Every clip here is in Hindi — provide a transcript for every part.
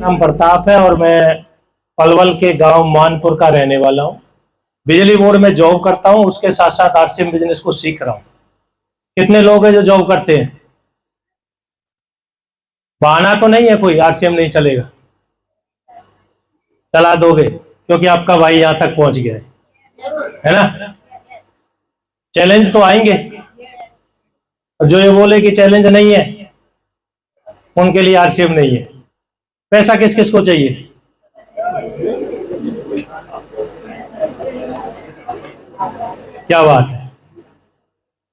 नाम प्रताप है और मैं पलवल के गांव मानपुर का रहने वाला हूं। बिजली बोर्ड में जॉब करता हूं, उसके साथ साथ आरसीएम बिजनेस को सीख रहा हूं। कितने लोग हैं जो जॉब करते हैं? बहाना तो नहीं है कोई आरसीएम नहीं चलेगा, चला दोगे क्योंकि आपका भाई यहां तक पहुंच गया है ना। चैलेंज तो आएंगे, और जो ये बोले कि चैलेंज नहीं है उनके लिए आरसीएम नहीं है। पैसा किस किस को चाहिए? क्या बात है।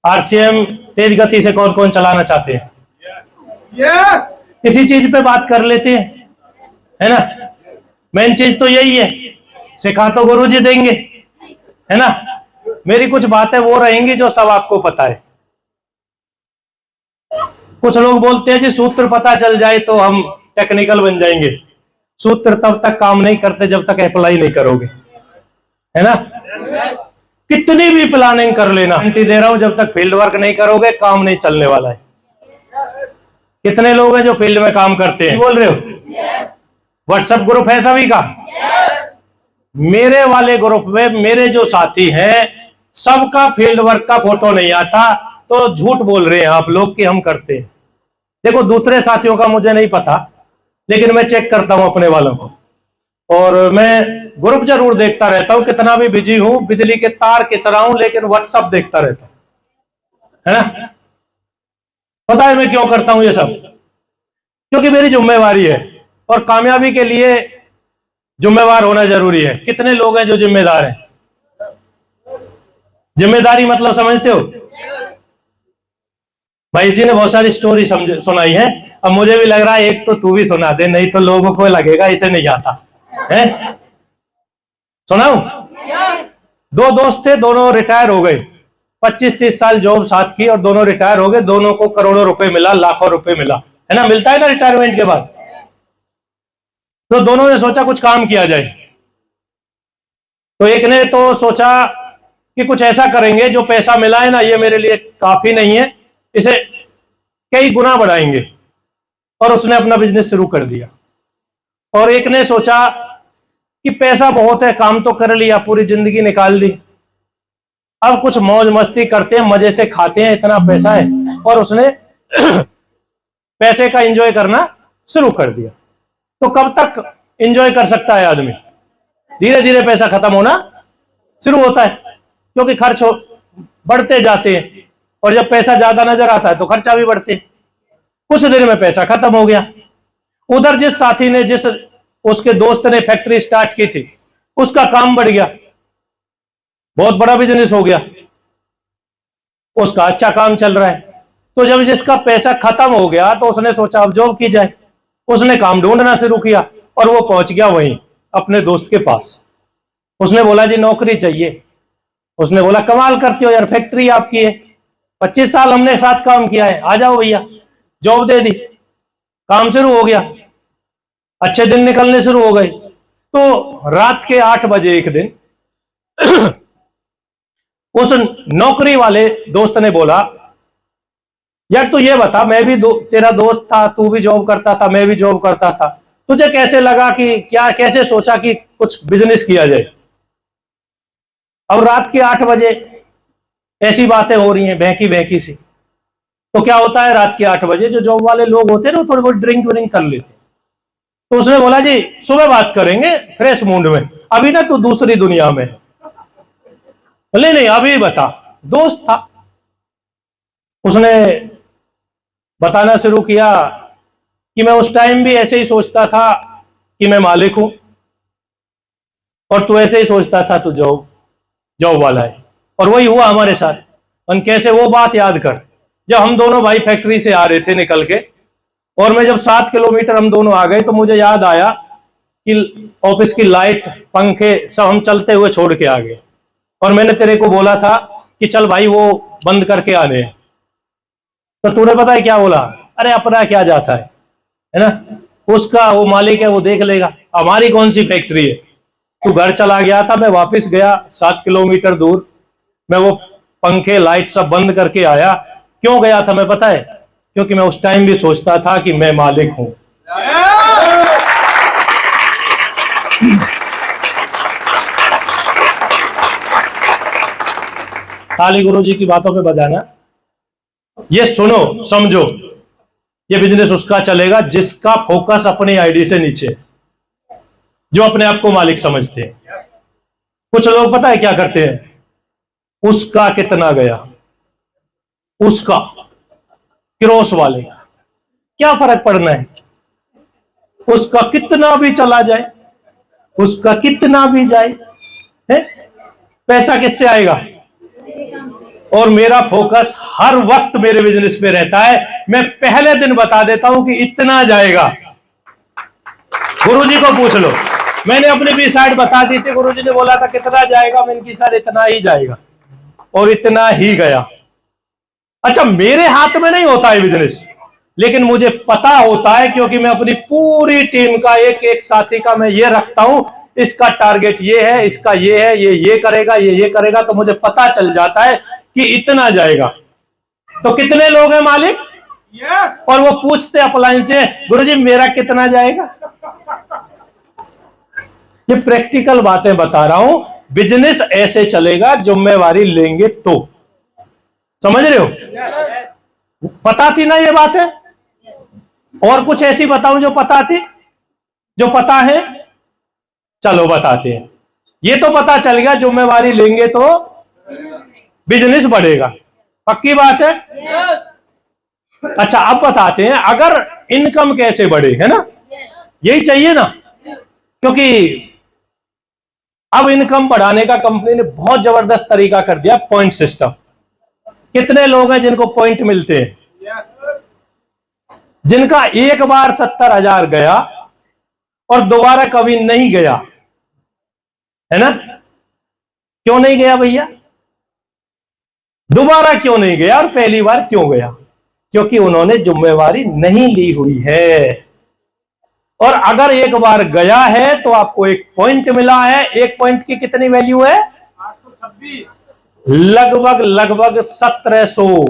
आरसीएम तेज गति से कौन कौन चलाना चाहते हैं? इसी चीज पे बात कर लेते हैं, है ना। मेन चीज तो यही है, सिखा तो गुरुजी देंगे, है ना। मेरी कुछ बातें वो रहेंगी जो सब आपको पता है। कुछ लोग बोलते हैं जी सूत्र पता चल जाए तो हम टेक्निकल बन जाएंगे। सूत्र तब तक काम नहीं करते जब तक अप्लाई नहीं करोगे, है ना। कितनी भी प्लानिंग कर लेना, गारंटी दे रहा हूं जब तक फील्ड वर्क नहीं करोगे काम नहीं चलने वाला है। कितने लोग हैं जो फील्ड में काम करते हैं? बोल रहे हो? व्हाट्सएप ग्रुप है सभी का? मेरे वाले ग्रुप में मेरे जो साथी हैं सबका फील्ड वर्क का फोटो नहीं आता, तो झूठ बोल रहे हैं आप लोग कि हम करते हैं। देखो दूसरे साथियों का मुझे नहीं पता, लेकिन मैं चेक करता हूं अपने वालों को, और मैं ग्रुप जरूर देखता रहता हूं। कितना भी बिजी हूं, बिजली के तार किस रहा हूं, लेकिन व्हाट्सएप देखता रहता हूं, है ना। पता है मैं क्यों करता हूं ये सब? क्योंकि मेरी जिम्मेवारी है, और कामयाबी के लिए जिम्मेवार होना जरूरी है। कितने लोग हैं जो जिम्मेदार हैं? जिम्मेदारी मतलब समझते हो? भाई जी ने बहुत सारी स्टोरी सुनाई है, अब मुझे भी लग रहा है एक तो तू भी सुना दे, नहीं तो लोगों को लगेगा इसे नहीं आता है। सुनाऊं? दो दोस्त थे, दोनों रिटायर हो गए। 25-30 साल जॉब साथ की और दोनों रिटायर हो गए। दोनों को करोड़ों रुपए मिला, लाखों रुपए मिला, है ना। मिलता है ना रिटायरमेंट के बाद। तो दोनों ने सोचा कुछ काम किया जाए। तो एक ने तो सोचा कि कुछ ऐसा करेंगे जो पैसा मिला है ना, ये मेरे लिए काफी नहीं है, इसे कई गुना बढ़ाएंगे, और उसने अपना बिजनेस शुरू कर दिया। और एक ने सोचा कि पैसा बहुत है, काम तो कर लिया, पूरी जिंदगी निकाल दी, अब कुछ मौज मस्ती करते हैं, मजे से खाते हैं, इतना पैसा है, और उसने पैसे का एंजॉय करना शुरू कर दिया। तो कब तक एंजॉय कर सकता है आदमी? धीरे धीरे पैसा खत्म होना शुरू होता है, क्योंकि खर्च बढ़ते जाते हैं, और जब पैसा ज्यादा नजर आता है तो खर्चा भी बढ़ते हैं। कुछ दिन में पैसा खत्म हो गया। उधर जिस साथी ने, जिस उसके दोस्त ने फैक्ट्री स्टार्ट की थी, उसका काम बढ़ गया, बहुत बड़ा बिजनेस हो गया, उसका अच्छा काम चल रहा है। तो जब जिसका पैसा खत्म हो गया तो उसने सोचा अब जॉब की जाए। उसने काम ढूंढना शुरू किया, और वो पहुंच गया वहीं अपने दोस्त के पास। उसने बोला जी नौकरी चाहिए। उसने बोला कमाल करते हो यार, फैक्ट्री आपकी है, 25 साल हमने साथ काम किया है, आ जाओ भैया। जॉब दे दी, काम शुरू हो गया, अच्छे दिन निकलने शुरू हो गए। तो रात के 8 बजे एक दिन उस नौकरी वाले दोस्त ने बोला यार तू ये बता, मैं भी तेरा दोस्त था, तू भी जॉब करता था, मैं भी जॉब करता था, तुझे कैसे लगा कि क्या, कैसे सोचा कि कुछ बिजनेस किया जाए? अब रात के 8 बजे ऐसी बातें हो रही हैं बहकी बहकी सी। तो क्या होता है, रात के 8 बजे जो जॉब वाले लोग होते हैं ना, थोड़ी बहुत ड्रिंक व्रिंक कर लेते। तो उसने बोला जी सुबह बात करेंगे फ्रेश मूड में, अभी ना तू दूसरी दुनिया में। बोले नहीं अभी बता। दोस्त था, उसने बताना शुरू किया कि मैं उस टाइम भी ऐसे ही सोचता था कि मैं मालिक हूं, और तू ऐसे ही सोचता था तू जॉब वाला है, और वही हुआ हमारे साथ। और कैसे, वो बात याद कर, जब हम दोनों भाई फैक्ट्री से आ रहे थे निकल के, और मैं जब 7 किलोमीटर हम दोनों आ गए तो मुझे याद आया कि ऑफिस की लाइट पंखे सब हम चलते हुए छोड़ के आ गए, और मैंने तेरे को बोला था कि चल भाई वो बंद करके आने हैं। तो तूने पता है क्या बोला? अरे अपना क्या जाता है ना, उसका, वो मालिक है, वो देख लेगा, हमारी कौन सी फैक्ट्री है। तू घर चला गया था, मैं वापस गया 7 किलोमीटर दूर, मैं वो पंखे लाइट सब बंद करके आया। क्यों गया था मैं पता है? क्योंकि मैं उस टाइम भी सोचता था कि मैं मालिक हूं। ताली गुरु जी की बातों पे बजाना। ये सुनो समझो, ये बिजनेस उसका चलेगा जिसका फोकस अपनी आईडी से नीचे है, जो अपने आप को मालिक समझते हैं। कुछ लोग पता है क्या करते हैं, उसका कितना गया, उसका क्रॉस वाले का क्या फर्क पड़ना है, उसका कितना भी चला जाए, उसका कितना भी जाए है? पैसा किससे आएगा? और मेरा फोकस हर वक्त मेरे बिजनेस पे रहता है। मैं पहले दिन बता देता हूं कि इतना जाएगा। गुरुजी को पूछ लो, मैंने अपनी भी साइड बता दी थी, गुरुजी ने बोला था कितना जाएगा, मैंने की सर इतना ही जाएगा, और इतना ही गया। अच्छा, मेरे हाथ में नहीं होता है बिजनेस, लेकिन मुझे पता होता है, क्योंकि मैं अपनी पूरी टीम का एक एक साथी का मैं ये रखता हूं, इसका टारगेट ये है, इसका ये है, ये करेगा, ये करेगा, तो मुझे पता चल जाता है कि इतना जाएगा। तो कितने लोग हैं मालिक? यस। और वो पूछते अपलाइन से, गुरुजी मेरा कितना जाएगा? ये प्रैक्टिकल बातें बता रहा हूं। बिजनेस ऐसे चलेगा जिम्मेवारी लेंगे तो। समझ रहे हो? yes. पता थी ना ये बात है? और कुछ ऐसी बताऊं जो पता थी, जो पता है? चलो बताते हैं। ये तो पता चल गया जिम्मेवारी लेंगे तो बिजनेस बढ़ेगा, पक्की बात है। yes. अच्छा, अब बताते हैं अगर इनकम कैसे बढ़े, है ना? yes. यही चाहिए ना, क्योंकि अब इनकम बढ़ाने का कंपनी ने बहुत जबरदस्त तरीका कर दिया, पॉइंट सिस्टम। कितने लोग हैं जिनको पॉइंट मिलते हैं? yes. जिनका एक बार 70,000 गया और दोबारा कभी नहीं गया, है ना? क्यों नहीं गया भैया? दोबारा क्यों नहीं गया और पहली बार क्यों गया? क्योंकि उन्होंने जिम्मेवारी नहीं ली हुई है। और अगर एक बार गया है तो आपको एक पॉइंट मिला है। एक पॉइंट की कितनी वैल्यू है? 826, लगभग 1700,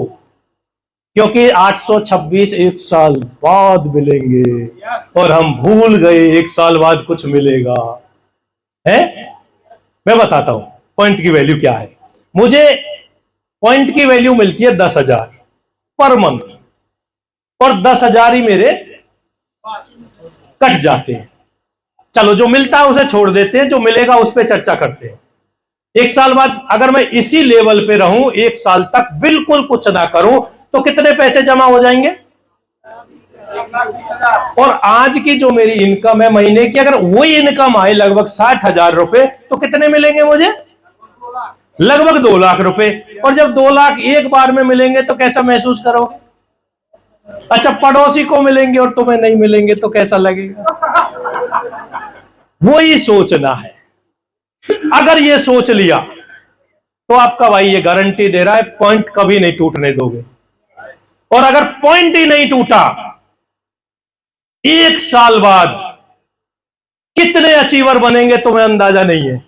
क्योंकि 826 एक साल बाद मिलेंगे। और हम भूल गए एक साल बाद कुछ मिलेगा, है? मैं बताता हूं पॉइंट की वैल्यू क्या है। मुझे पॉइंट की वैल्यू मिलती है 10,000 पर मंथ, और 10,000 ही मेरे कट जाते हैं। चलो, जो मिलता है उसे छोड़ देते हैं, जो मिलेगा उस पर चर्चा करते हैं। एक साल बाद अगर मैं इसी लेवल पे रहूं, एक साल तक बिल्कुल कुछ ना करूं, तो कितने पैसे जमा हो जाएंगे? और आज की जो मेरी इनकम है महीने की, अगर वही इनकम आए लगभग 60,000 रुपए, तो कितने मिलेंगे मुझे? लगभग 2 लाख रुपए। और जब 2 लाख एक बार में मिलेंगे तो कैसा महसूस करोगे? अच्छा, पड़ोसी को मिलेंगे और तुम्हें नहीं मिलेंगे तो कैसा लगेगा? वही सोचना है। अगर ये सोच लिया तो आपका भाई ये गारंटी दे रहा है, पॉइंट कभी नहीं टूटने दोगे। और अगर पॉइंट ही नहीं टूटा, एक साल बाद कितने अचीवर बनेंगे तुम्हें अंदाजा नहीं है,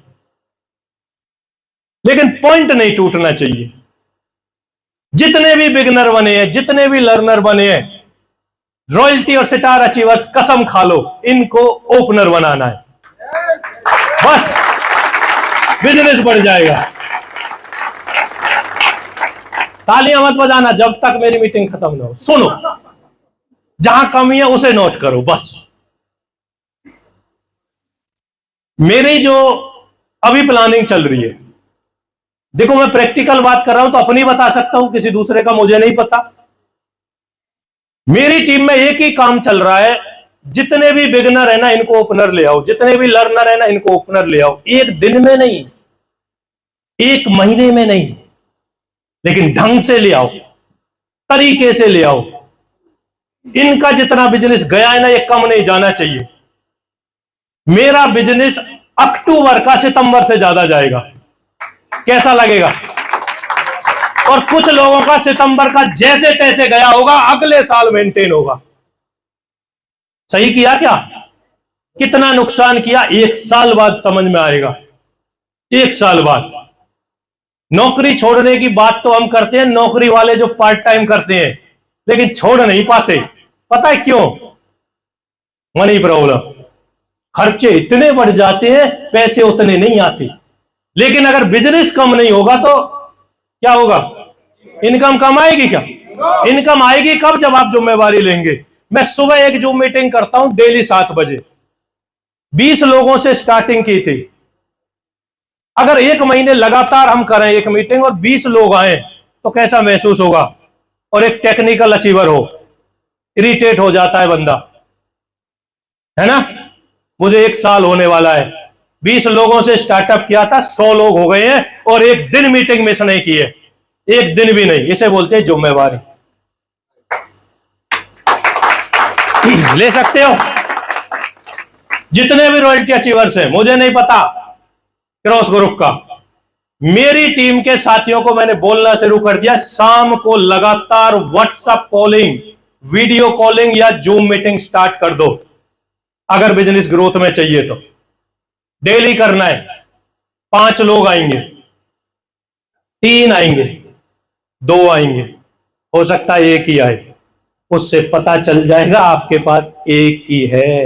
लेकिन पॉइंट नहीं टूटना चाहिए। जितने भी बिगनर बने हैं, जितने भी लर्नर बने हैं, रॉयल्टी और स्टार अचीवर्स, कसम खा लो इनको ओपनर बनाना है, बस बिजनेस बढ़ जाएगा। तालियां मत बजाना जब तक मेरी मीटिंग खत्म ना हो। सुनो, जहां कमी है उसे नोट करो बस। मेरी जो अभी प्लानिंग चल रही है, देखो मैं प्रैक्टिकल बात कर रहा हूं तो अपनी बता सकता हूं, किसी दूसरे का मुझे नहीं पता। मेरी टीम में एक ही काम चल रहा है, जितने भी बिगनर है ना इनको ओपनर ले आओ, जितने भी लर्नर है ना इनको ओपनर ले आओ। एक दिन में नहीं, एक महीने में नहीं, लेकिन ढंग से ले आओ, तरीके से ले आओ। इनका जितना बिजनेस गया है ना ये कम नहीं जाना चाहिए। मेरा बिजनेस अक्टूबर का सितंबर से ज्यादा जाएगा, कैसा लगेगा? और कुछ लोगों का सितंबर का जैसे तैसे गया होगा, अगले साल मेंटेन होगा। सही किया क्या? कितना नुकसान किया, एक साल बाद समझ में आएगा। एक साल बाद। नौकरी छोड़ने की बात तो हम करते हैं, नौकरी वाले जो पार्ट टाइम करते हैं, लेकिन छोड़ नहीं पाते। पता है क्यों? Money problem. खर्चे इतने बढ़ जाते हैं, पैसे उतने नहीं आते। लेकिन अगर बिजनेस कम नहीं होगा तो क्या होगा? इनकम कम आएगी क्या? इनकम आएगी कब? जब आप जिम्मेवारी लेंगे। मैं सुबह एक जूम मीटिंग करता हूं डेली 7 बजे, 20 लोगों से स्टार्टिंग की थी। अगर 1 महीने लगातार हम करें एक मीटिंग और 20 लोग आए तो कैसा महसूस होगा? और एक टेक्निकल अचीवर हो, इरिटेट हो जाता है बंदा, है ना? मुझे 1 साल होने वाला है, 20 लोगों से स्टार्टअप किया था, 100 लोग हो गए हैं और एक दिन मीटिंग मिस नहीं की है, एक दिन भी नहीं। इसे बोलते हैं जिम्मेवारी। ले सकते हो जितने भी रॉयल्टी अचीवर्स हैं, मुझे नहीं पता क्रॉस ग्रुप का, मेरी टीम के साथियों को मैंने बोलना शुरू कर दिया, शाम को लगातार व्हाट्सएप कॉलिंग, वीडियो कॉलिंग या जूम मीटिंग स्टार्ट कर दो। अगर बिजनेस ग्रोथ में चाहिए तो डेली करना है। 5 लोग आएंगे, 3 आएंगे, 2 आएंगे, हो सकता है 1 ही आए, उससे पता चल जाएगा आपके पास 1 ही है,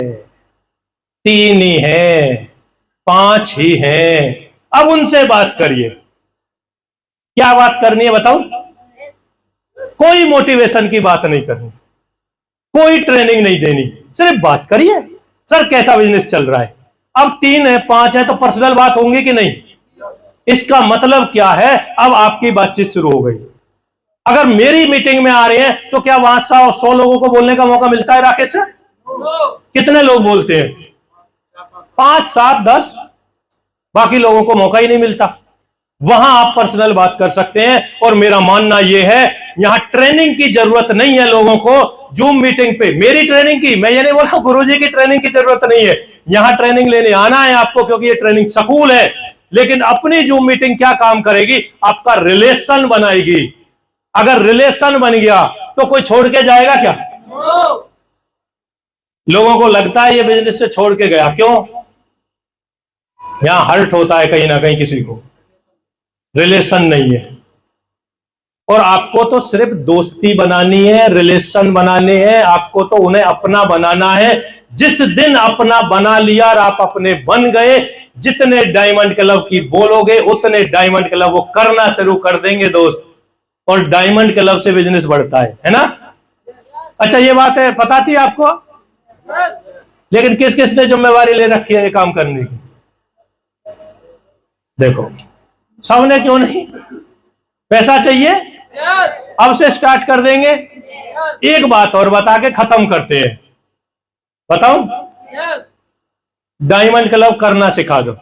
3 ही है, 5 ही है। अब उनसे बात करिए। क्या बात करनी है बताओ? कोई मोटिवेशन की बात नहीं करनी, कोई ट्रेनिंग नहीं देनी, सिर्फ बात करिए। सर कैसा बिजनेस चल रहा है? अब 3 है 5 है तो पर्सनल बात होंगी कि नहीं? इसका मतलब क्या है? अब आपकी बातचीत शुरू हो गई। अगर मेरी मीटिंग में आ रहे हैं तो क्या वहां 100 लोगों को बोलने का मौका मिलता है राकेश सर? कितने लोग बोलते हैं? 5, 7, 10, बाकी लोगों को मौका ही नहीं मिलता। वहां आप पर्सनल बात कर सकते हैं। और मेरा मानना यह है, यहां ट्रेनिंग की जरूरत नहीं है लोगों को। जूम मीटिंग पे मेरी ट्रेनिंग की, मैं ये नहीं बोला गुरुजी की ट्रेनिंग की जरूरत नहीं है, यहां ट्रेनिंग लेने आना है आपको, क्योंकि ये ट्रेनिंग स्कूल है। लेकिन अपनी जूम मीटिंग क्या काम करेगी? आपका रिलेशन बनाएगी। अगर रिलेशन बन गया तो कोई छोड़ के जाएगा क्या? लोगों को लगता है ये बिजनेस से छोड़ के गया, क्यों? यहां हर्ट होता है कहीं ना कहीं किसी को, रिलेशन नहीं है। और आपको तो सिर्फ दोस्ती बनानी है, रिलेशन बनाने हैं, आपको तो उन्हें अपना बनाना है। जिस दिन अपना बना लिया और आप अपने बन गए, जितने डायमंड क्लब की बोलोगे उतने डायमंड क्लब वो करना शुरू कर देंगे दोस्त। और डायमंड क्लब से बिजनेस बढ़ता है ना? अच्छा ये बात है, पता थी आपको? लेकिन किस किस ने जिम्मेवारी ले रखी है ये काम करने की? देखो, सबने क्यों नहीं? पैसा चाहिए? अब से स्टार्ट कर देंगे। एक बात और बता के खत्म करते हैं, बताओ। डायमंड क्लब करना सिखा दो।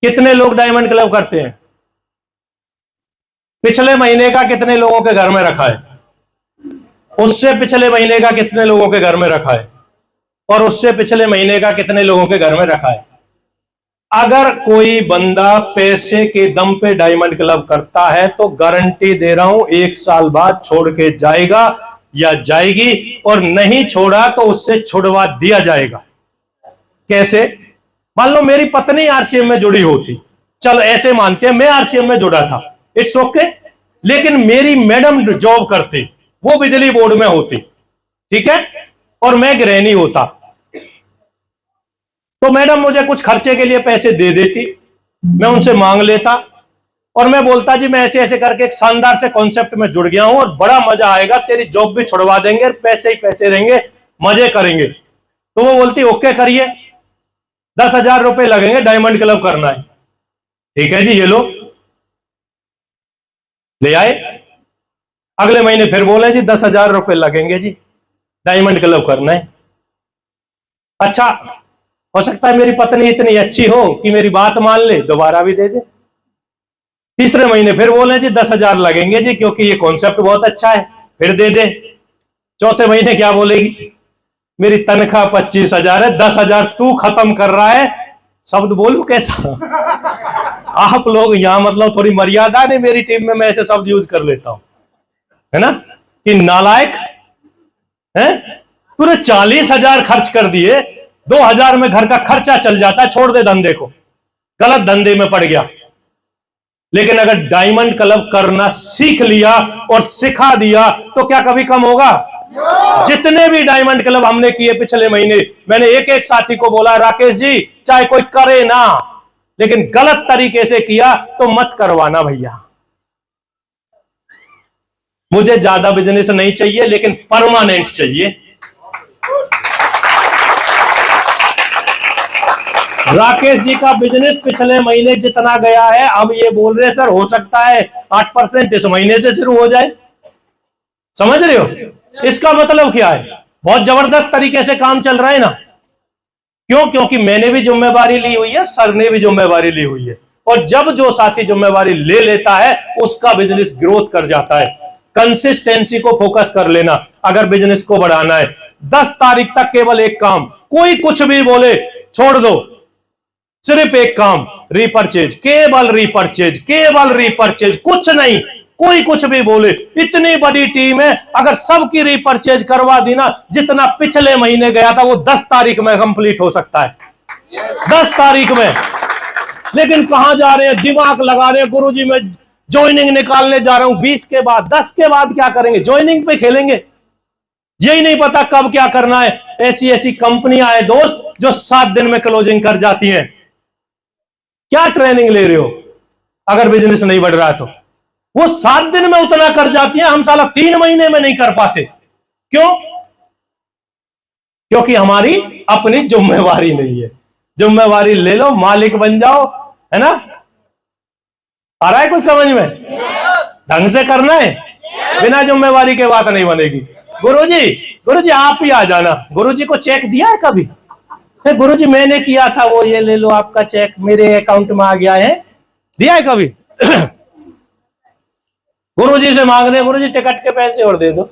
कितने लोग डायमंड क्लब करते हैं? पिछले महीने का कितने लोगों के घर में रखा है? उससे पिछले महीने का कितने लोगों के घर में रखा है? और उससे पिछले महीने का कितने लोगों के घर में रखा है? अगर कोई बंदा पैसे के दम पे डायमंड क्लब करता है तो गारंटी दे रहा हूं 1 साल बाद छोड़ के जाएगा या जाएगी, और नहीं छोड़ा तो उससे छुड़वा दिया जाएगा। कैसे? मान लो मेरी पत्नी आरसीएम में जुड़ी होती, चल ऐसे मानते हैं मैं आरसीएम में जुड़ा था, इट्स ओके, लेकिन मेरी मैडम जॉब करती, वो बिजली बोर्ड में होती, ठीक है, और मैं गृहिणी होता, तो मैडम मुझे कुछ खर्चे के लिए पैसे दे देती, मैं उनसे मांग लेता और मैं बोलता जी मैं ऐसे ऐसे करके एक शानदार से कॉन्सेप्ट में जुड़ गया हूं और बड़ा मजा आएगा, तेरी जॉब भी छुड़वा देंगे, पैसे ही पैसे रहेंगे, मजे करेंगे। तो वो बोलती ओके करिए, 10,000 रुपए लगेंगे, डायमंड क्लब करना है। ठीक है जी, ये लो, ले आए। अगले महीने फिर बोले जी 10,000 रुपए लगेंगे जी, डायमंड क्लब करना है। अच्छा, हो सकता है मेरी पत्नी इतनी अच्छी हो कि मेरी बात मान ले, दोबारा भी दे दे। तीसरे महीने फिर बोले जी 10,000 लगेंगे जी, क्योंकि ये कॉन्सेप्ट बहुत अच्छा है, फिर दे दे। चौथे महीने क्या बोलेगी? मेरी तनख्वाह 25,000 है, 10,000 तू खत्म कर रहा है। शब्द बोलू कैसा? आप लोग यहां मतलब थोड़ी मर्यादा नहीं, मेरी टीम में मैं ऐसे शब्द यूज कर लेता हूं, है ना, कि नालायक है, तूने 40,000 खर्च कर दिए, 2,000 में घर का खर्चा चल जाता है, छोड़ दे धंधे को, गलत धंधे में पड़ गया। लेकिन अगर डायमंड क्लब करना सीख लिया और सिखा दिया तो क्या कभी कम होगा? जितने भी डायमंड क्लब हमने किए पिछले महीने, मैंने एक एक साथी को बोला राकेश जी चाहे कोई करे ना, लेकिन गलत तरीके से किया तो मत करवाना भैया। मुझे ज्यादा बिजनेस नहीं चाहिए, लेकिन परमानेंट चाहिए। राकेश जी का बिजनेस पिछले महीने जितना गया है, अब ये बोल रहे सर हो सकता है 8% इस महीने से शुरू हो जाए। समझ रहे हो इसका मतलब क्या है? बहुत जबरदस्त तरीके से काम चल रहा है ना। क्यों? क्योंकि मैंने भी जिम्मेवारी ली हुई है, सर ने भी जिम्मेवारी ली हुई है, और जब जो साथी जिम्मेवारी ले लेता है उसका बिजनेस ग्रोथ कर जाता है। कंसिस्टेंसी को फोकस कर लेना अगर बिजनेस को बढ़ाना है। 10 तारीख तक केवल एक काम, कोई कुछ भी बोले छोड़ दो, सिर्फ एक काम, रीपर्चेज, केवल रीपर्चेज, केवल रीपर्चेज, कुछ नहीं। कोई कुछ भी बोले, इतनी बड़ी टीम है, अगर सबकी रीपर्चेज करवा दी ना, जितना पिछले महीने गया था वो 10 तारीख में कंप्लीट हो सकता है। 10 तारीख में। लेकिन कहां जा रहे हैं? दिमाग लगा रहे हैं, गुरुजी मैं ज्वाइनिंग निकालने जा रहा हूं 20 के बाद, 10 के बाद क्या करेंगे? ज्वाइनिंग पे खेलेंगे। यही नहीं पता कब क्या करना है। ऐसी ऐसी कंपनियां हैं दोस्त जो 7 दिन में क्लोजिंग कर जाती हैं। क्या ट्रेनिंग ले रहे हो? अगर बिजनेस नहीं बढ़ रहा है तो वो 7 दिन में उतना कर जाती है, हम साला 3 महीने में नहीं कर पाते। क्यों? क्योंकि हमारी अपनी जिम्मेवारी नहीं है। जिम्मेवारी ले लो, मालिक बन जाओ, है ना? आ रहा है कुछ समझ में? ढंग से करना है, बिना जिम्मेवारी के बात नहीं बनेगी। गुरुजी आप ही आ जाना। गुरुजी को चेक दिया है कभी? गुरुजी मैंने किया था, वो ये ले लो आपका चेक, मेरे अकाउंट में आ गया है, दिया है कभी? गुरुजी से मांग रहे, गुरुजी टिकट के पैसे और दे दो।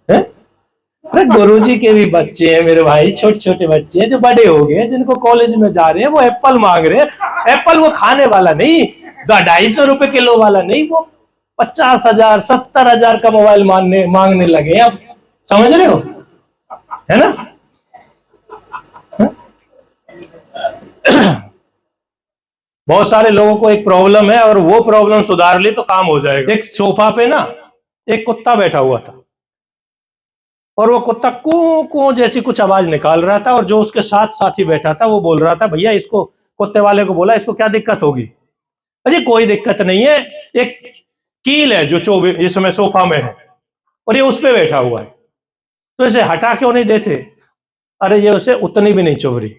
अरे गुरुजी के भी बच्चे हैं मेरे भाई, छोटे छोटे बच्चे हैं जो बड़े हो गए, जिनको कॉलेज में जा रहे हैं, वो एप्पल मांग रहे हैं। एप्पल वो खाने वाला नहीं, 250 रुपए किलो वाला नहीं, वो 50,000 70,000 का मोबाइल मांगने लगे अब। समझ रहे हो, है ना? बहुत सारे लोगों को एक प्रॉब्लम है, और वो प्रॉब्लम सुधार ली तो काम हो जाएगा। एक सोफा पे ना एक कुत्ता बैठा हुआ था, और वो कुत्ता कू कू जैसी कुछ आवाज निकाल रहा था, और जो उसके साथ साथी बैठा था वो बोल रहा था, भैया इसको, कुत्ते वाले को बोला, इसको क्या दिक्कत होगी? अजी कोई दिक्कत नहीं है, एक कील है जो इसमें सोफा में है, और ये उस पे बैठा हुआ है, तो इसे हटा क्यों नहीं देते? अरे ये उसे उतनी भी नहीं चुभ रही।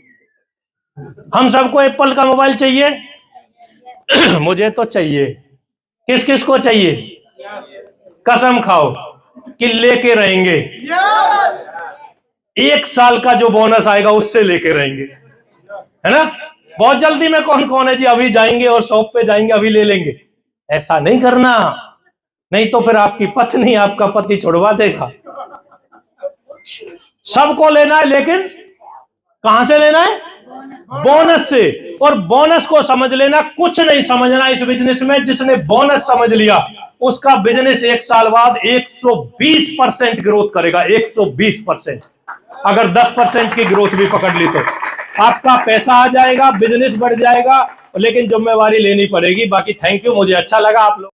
हम सबको एप्पल का मोबाइल चाहिए। मुझे तो चाहिए। किस किस को चाहिए? कसम खाओ कि लेके रहेंगे। 1 साल का जो बोनस आएगा उससे लेके रहेंगे, है ना? बहुत जल्दी में कौन कौन है जी, अभी जाएंगे और शॉप पे जाएंगे, अभी ले लेंगे। ऐसा नहीं करना, नहीं तो फिर आपकी पत्नी आपका पति छुड़वा देगा। सबको लेना है, लेकिन कहां से लेना है? बोनस से। और बोनस को समझ लेना, कुछ नहीं समझना इस बिजनेस में। जिसने बोनस समझ लिया उसका बिजनेस 1 साल बाद 120% ग्रोथ करेगा। 120%। अगर 10% की ग्रोथ भी पकड़ ली तो आपका पैसा आ जाएगा, बिजनेस बढ़ जाएगा, लेकिन जिम्मेवारी लेनी पड़ेगी। बाकी थैंक यू, मुझे अच्छा लगा आप लोग